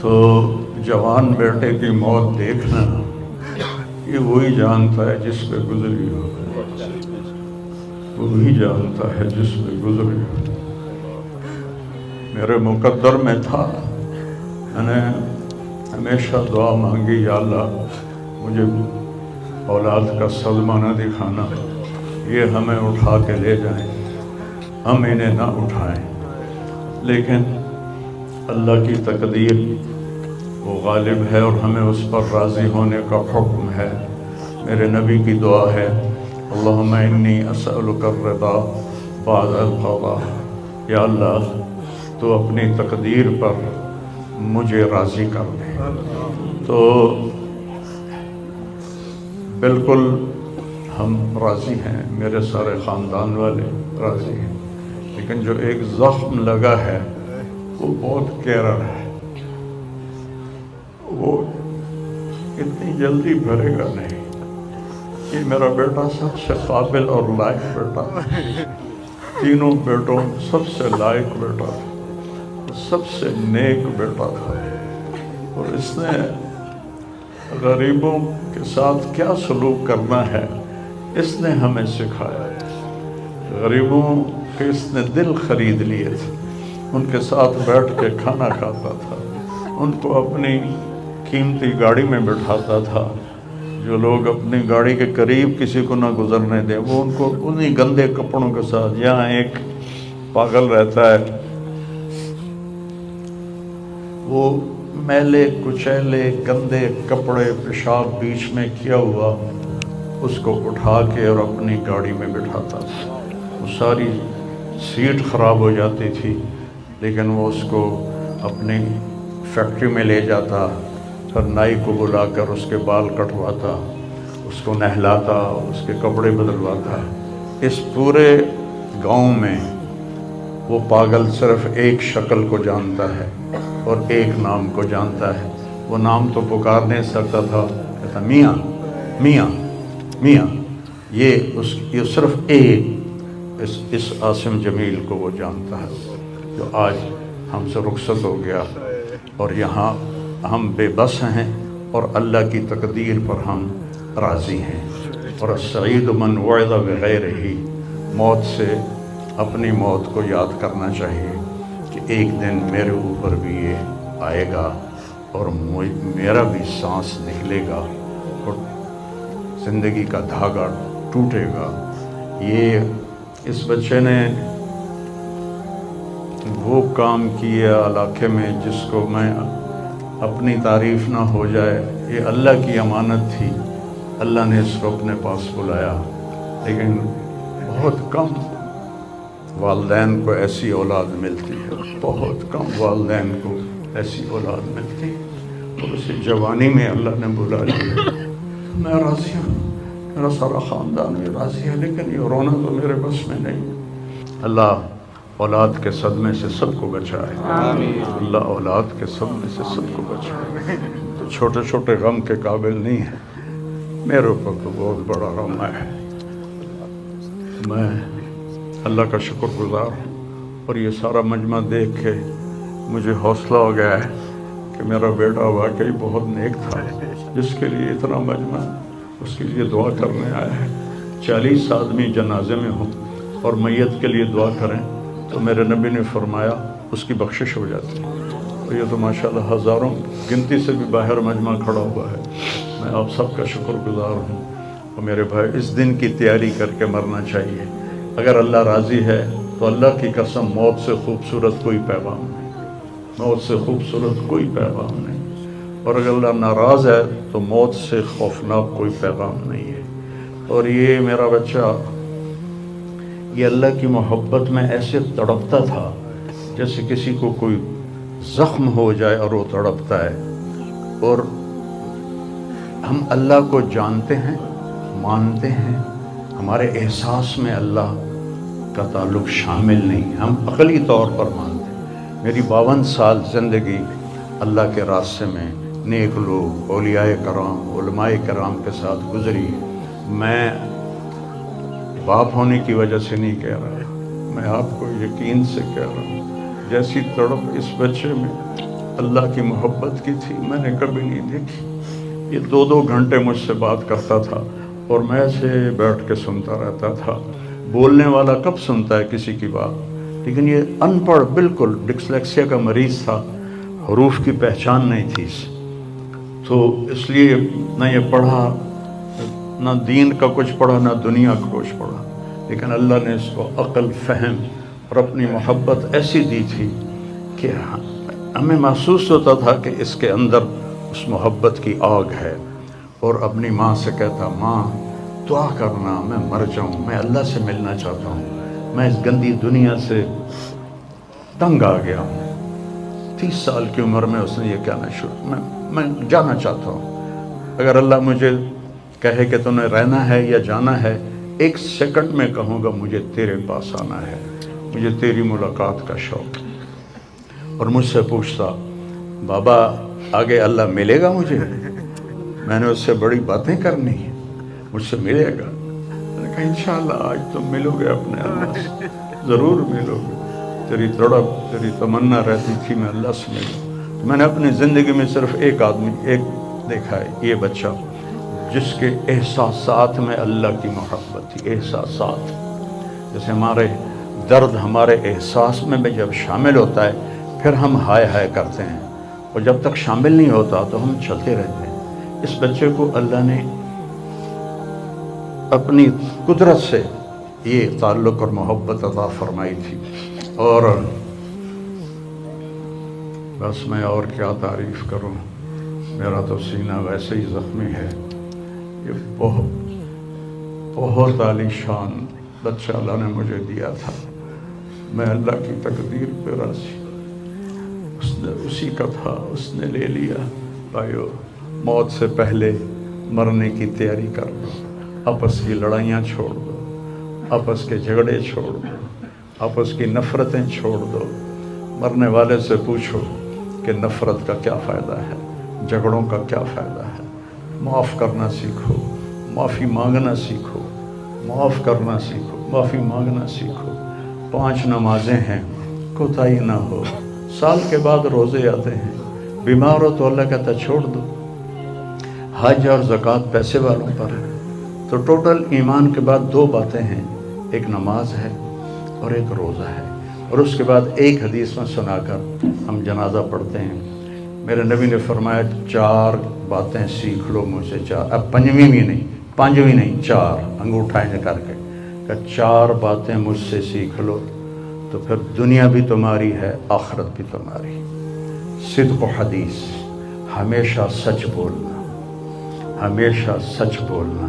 تو جوان بیٹے کی موت دیکھنا یہ وہی جانتا ہے جس پہ گزری ہو، وہی جانتا ہے جس پہ گزری ہو۔ میرے مقدر میں تھا، میں نے ہمیشہ دعا مانگی، یا اللہ مجھے اولاد کا صدمہ نہ دکھانا، یہ ہمیں اٹھا کے لے جائیں، ہم انہیں نہ اٹھائیں۔ لیکن اللہ کی تقدیر وہ غالب ہے اور ہمیں اس پر راضی ہونے کا حکم ہے۔ میرے نبی کی دعا ہے، اللہم انی اسألک الرضا بعد القضاء، یا اللہ تو اپنی تقدیر پر مجھے راضی کر دے۔ تو بالکل ہم راضی ہیں، میرے سارے خاندان والے راضی ہیں، لیکن جو ایک زخم لگا ہے وہ بہت گہرا ہے، وہ اتنی جلدی بھرے گا نہیں۔ یہ میرا بیٹا سب سے قابل اور لائق بیٹا، تینوں بیٹوں سب سے لائق بیٹا تھا، سب سے نیک بیٹا تھا، اور اس نے غریبوں کے ساتھ کیا سلوک کرنا ہے اس نے ہمیں سکھایا۔ غریبوں کے اس نے دل خرید لیے تھے، ان کے ساتھ بیٹھ کے کھانا کھاتا تھا، ان کو اپنی قیمتی گاڑی میں بٹھاتا تھا۔ جو لوگ اپنی گاڑی کے قریب کسی کو نہ گزرنے دیں، وہ ان کو انہی گندے کپڑوں کے ساتھ، یہاں ایک پاگل رہتا ہے، وہ میلے کچیلے گندے کپڑے پیشاب بیچ میں کیا ہوا اس کو اٹھا کے اور اپنی گاڑی میں بٹھاتا تھا۔ وہ ساری سیٹ خراب ہو جاتی تھی، لیکن وہ اس کو اپنی فیکٹری میں لے جاتا، پھر نائی کو بلا کر اس کے بال کٹواتا، اس کو نہلاتا، اس کے کپڑے بدلواتا۔ اس پورے گاؤں میں وہ پاگل صرف ایک شکل کو جانتا ہے اور ایک نام کو جانتا ہے۔ وہ نام تو پکار نہیں سکتا تھا، کہتا میاں میاں میاں۔ یہ صرف ایک اس عاصم جمیل کو وہ جانتا ہے، جو آج ہم سے رخصت ہو گیا، اور یہاں ہم بے بس ہیں اور اللہ کی تقدیر پر ہم راضی ہیں۔ اور السعید من وعظ بغیرہ، موت سے اپنی موت کو یاد کرنا چاہیے کہ ایک دن میرے اوپر بھی یہ آئے گا اور میرا بھی سانس نکلے گا اور زندگی کا دھاگا ٹوٹے گا۔ یہ اس بچے نے وہ کام کیا علاقے میں جس کو میں اپنی تعریف نہ ہو جائے، یہ اللہ کی امانت تھی، اللہ نے اس کو اپنے پاس بلایا۔ لیکن بہت کم والدین کو ایسی اولاد ملتی ہے، بہت کم والدین کو ایسی اولاد ملتی ہے، اور اسے جوانی میں اللہ نے بلا لیا۔ میں راضی ہوں، میرا سارا خاندان بھی راضی ہے، لیکن یہ رونا تو میرے بس میں نہیں۔ اللہ اولاد کے صدمے سے سب کو بچائے، اللہ اولاد کے صدمے سے سب کو بچائے۔ تو چھوٹے چھوٹے غم کے قابل نہیں ہے، میرے اوپر تو بہت بڑا غم ہے۔ میں اللہ کا شکر گزار ہوں، اور یہ سارا مجمع دیکھ کے مجھے حوصلہ ہو گیا ہے کہ میرا بیٹا واقعی بہت نیک تھا، جس کے لیے اتنا مجمع اس کے لیے دعا کرنے آیا ہے۔ 40 آدمی جنازے میں ہوں اور میت کے لیے دعا کریں تو میرے نبی نے فرمایا اس کی بخشش ہو جاتی ہے۔ تو یہ تو ماشاءاللہ ہزاروں گنتی سے بھی باہر مجمع کھڑا ہوا ہے۔ میں آپ سب کا شکر گزار ہوں، اور میرے بھائی اس دن کی تیاری کر کے مرنا چاہیے۔ اگر اللہ راضی ہے تو اللہ کی قسم موت سے خوبصورت کوئی پیغام نہیں، موت سے خوبصورت کوئی پیغام نہیں، اور اگر اللہ ناراض ہے تو موت سے خوفناک کوئی پیغام نہیں ہے۔ اور یہ میرا بچہ یہ اللہ کی محبت میں ایسے تڑپتا تھا جیسے کسی کو کوئی زخم ہو جائے اور وہ تڑپتا ہے۔ اور ہم اللہ کو جانتے ہیں، مانتے ہیں، ہمارے احساس میں اللہ کا تعلق شامل نہیں، ہم عقلی طور پر مانتے ہیں۔ میری 52 سال زندگی اللہ کے راستے میں نیک لوگ، اولیاء کرام، علماء کرام کے ساتھ گزری۔ میں باپ ہونے کی وجہ سے نہیں کہہ رہا، میں آپ کو یقین سے کہہ رہا ہوں، جیسی تڑپ اس بچے میں اللہ کی محبت کی تھی میں نے کبھی نہیں دیکھی. یہ 2-2 گھنٹے مجھ سے بات کرتا تھا اور میں ایسے بیٹھ کے سنتا رہتا تھا. بولنے والا کب سنتا ہے کسی کی بات, لیکن یہ ان پڑھ بالکل ڈسلیکسیا کا مریض تھا, حروف کی پہچان نہیں تھی اسے, تو اس لیے نہ یہ پڑھا, نہ دین کا کچھ پڑھا, نہ دنیا کا کچھ پڑھا. لیکن اللہ نے اس کو عقل, فہم اور اپنی محبت ایسی دی تھی کہ ہمیں محسوس ہوتا تھا کہ اس کے اندر اس محبت کی آگ ہے. اور اپنی ماں سے کہتا, ماں دعا کرنا میں مر جاؤں, میں اللہ سے ملنا چاہتا ہوں, میں اس گندی دنیا سے تنگ آ گیا ہوں. 30 سال کی عمر میں اس نے یہ کہنا شروع, میں جانا چاہتا ہوں. اگر اللہ مجھے کہے کہ تو نے رہنا ہے یا جانا ہے, 1 سیکنڈ میں کہوں گا مجھے تیرے پاس آنا ہے, مجھے تیری ملاقات کا شوق. اور مجھ سے پوچھتا, بابا آگے اللہ ملے گا مجھے؟ میں نے اس سے بڑی باتیں کرنی ہیں, مجھ سے ملے گا؟ میں نے کہا انشاءاللہ آج تم ملو گے اپنے اللہ سے, ضرور ملو گے. تیری تمنا رہتی تھی میں اللہ سے ملوں. میں نے اپنی زندگی میں صرف ایک آدمی دیکھا ہے, یہ بچہ جس کے احساسات میں اللہ کی محبت تھی. احساسات جیسے ہمارے درد ہمارے احساس میں بھی جب شامل ہوتا ہے پھر ہم ہائے ہائے کرتے ہیں, اور جب تک شامل نہیں ہوتا تو ہم چلتے رہتے ہیں. اس بچے کو اللہ نے اپنی قدرت سے یہ تعلق اور محبت عطا فرمائی تھی. اور بس میں اور کیا تعریف کروں, میرا تو سینہ ویسے ہی زخمی ہے. یہ بہت عالی شان بچہ اللہ نے مجھے دیا تھا. میں اللہ کی تقدیر پہ راضی, اسی کا تھا, اس نے لے لیا. بھائیو, موت سے پہلے مرنے کی تیاری کر لو, آپس کی لڑائیاں چھوڑ دو, آپس کے جھگڑے چھوڑ دو, آپس کی نفرتیں چھوڑ دو. مرنے والے سے پوچھو کہ نفرت کا کیا فائدہ ہے, جھگڑوں کا کیا فائدہ ہے. معاف کرنا سیکھو, معافی مانگنا سیکھو, معاف کرنا سیکھو, معافی مانگنا سیکھو. 5 نمازیں ہیں, کوتاہی نہ ہو. سال کے بعد روزے آتے ہیں, بیمار ہو تو اللہ کہتا چھوڑ دو. حج اور زکوٰۃ پیسے والوں پر ہے. تو ٹوٹل ایمان کے بعد 2 باتیں ہیں, ایک نماز ہے اور ایک روزہ ہے. اور اس کے بعد ایک حدیث میں سنا کر ہم جنازہ پڑھتے ہیں. میرے نبی نے فرمایا 4 باتیں سیکھ لو مجھ سے. 4, اب 5ویں بھی نہیں, 5ویں نہیں, 4 انگوٹھا کر کے کہ 4 باتیں مجھ سے سیکھ لو تو پھر دنیا بھی تمہاری ہے, آخرت بھی تمہاری. صدق و حدیث, ہمیشہ سچ بولنا, ہمیشہ سچ بولنا.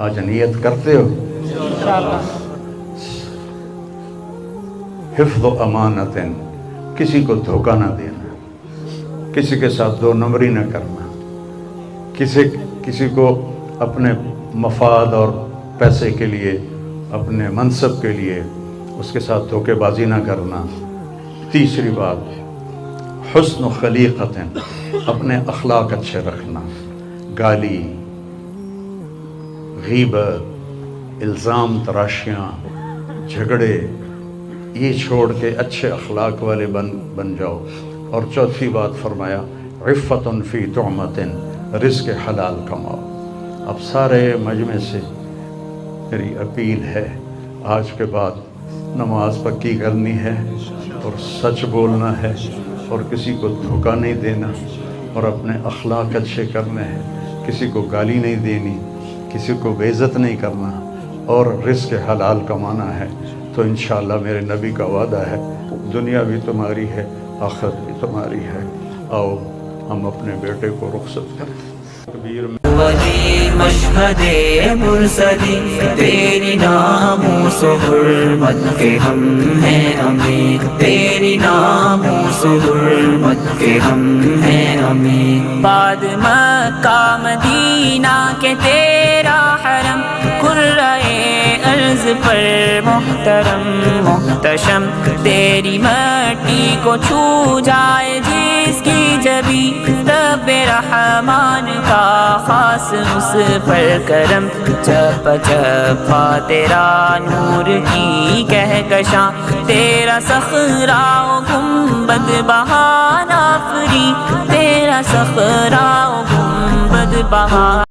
آج نیت کرتے ہو؟ انشاءاللہ. حفظ و امانت, کسی کو دھوکہ نہ دینا, کسی کے ساتھ 2 نمبری نہ کرنا, کسی کو اپنے مفاد اور پیسے کے لیے, اپنے منصب کے لیے اس کے ساتھ دھوکے بازی نہ کرنا. تیسری بات, حسن و خلیقت, اپنے اخلاق اچھے رکھنا. گالی, غیبت, الزام تراشیاں, جھگڑے, یہ چھوڑ کے اچھے اخلاق والے بن جاؤ. اور چوتھی بات فرمایا عفت فی طعمت, رزق حلال کماؤ. اب سارے مجمع سے میری اپیل ہے, آج کے بعد نماز پکی کرنی ہے اور سچ بولنا ہے اور کسی کو دھوکہ نہیں دینا اور اپنے اخلاق اچھے کرنے ہیں. کسی کو گالی نہیں دینی, کسی کو بے عزت نہیں کرنا اور رزق حلال کمانا ہے. تو انشاءاللہ میرے نبی کا وعدہ ہے دنیا بھی تمہاری ہے, آخرت بھی تمہاری ہے. آؤ ہم اپنے بیٹے کو رخصت کریں. تکبیر میں مشہد مرسلی تیری ناموس و حرمت کے ہم ہیں امین, تیری ناموس و حرمت کے ہم ہیں امین. بعد مکہ مدینہ کے تیرا حرم, قرۂ ارض پر محترم محتشم. تیری مٹی کو چھو جائے جس کی جبی, رب رب رحمان کا خاص اس پر کرم، چپ چپا تیرا نور کی کہکشاں، تیرا صخرہ و گنبد بہانا فری، تیرا صخرہ و گنبد بہانا